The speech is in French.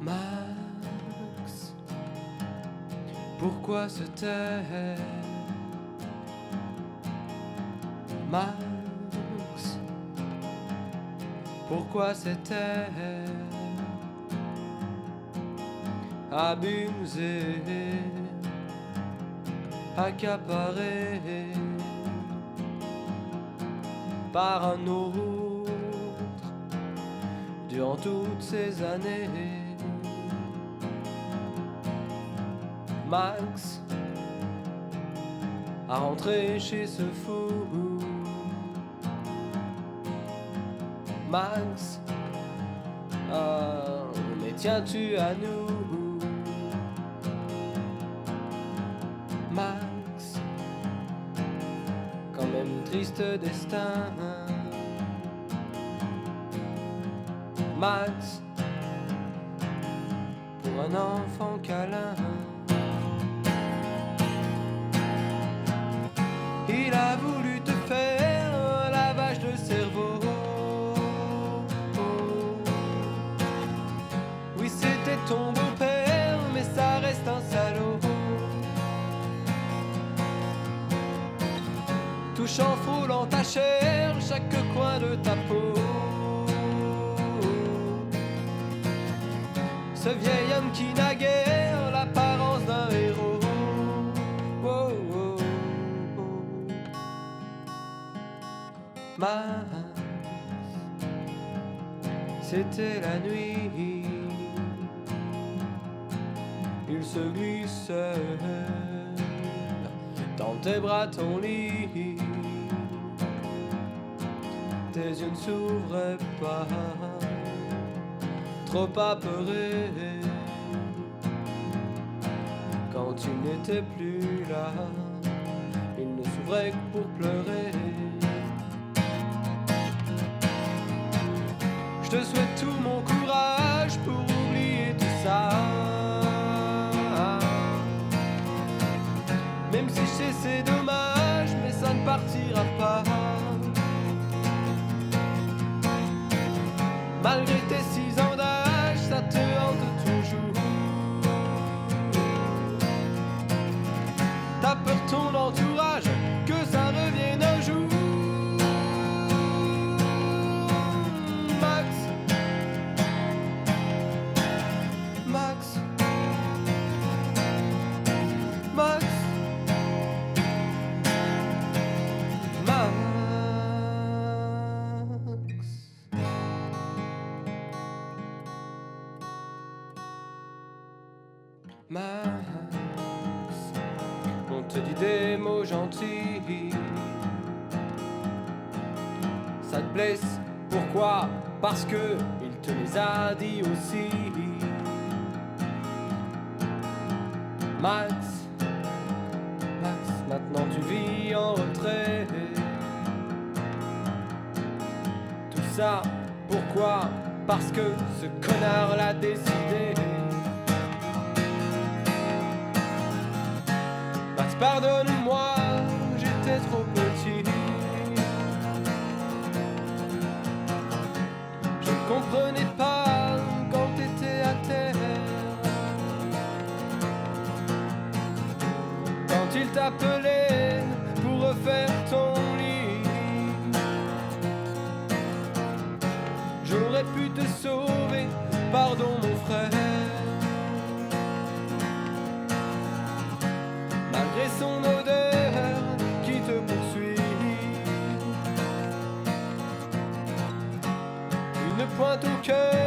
Max, pourquoi se taire? Max, pourquoi se taire? Abusé, accaparé par un autre durant toutes ces années. Max à rentrer chez ce fou. Max, oh, mais tiens-tu à nous? Max, quand même triste destin. Max, pour un enfant câlin. Il a voulu te faire un lavage de cerveau. Oui, c'était ton beau-père, mais ça reste un salaud. Touchant, frôlant ta chair, chaque coin de ta peau. Ce vieil homme qui n'a guère l'apparence d'un héros. Oh, oh, oh. Max, c'était la nuit. Il se glisse dans tes bras, ton lit. Tes yeux ne s'ouvraient pas, trop apeuré quand tu n'étais plus là. Il ne s'ouvrait que pour pleurer. Je te souhaite tout mon courage pour oublier tout ça. Même si je sais c'est dommage, mais ça ne partira pas. Malgré tes 6 ans d'âge, ça te hante toujours. T'as peur ton entourage, que ça revienne un jour. Max, Max, Max, Max. Max, on te dit des mots gentils, ça te blesse, pourquoi? Parce que il te les a dit aussi. Max, Max, maintenant tu vis en retrait. Tout ça, pourquoi? Parce que ce connard l'a décidé. Max, pardonne-moi, j'étais trop petit. Je ne comprenais pas quand t'étais à terre. Quand il t'appelait pour refaire ton lit, j'aurais pu te sauver, pardon mon frère. Malgré son odeur qui te poursuit, une pointe au cœur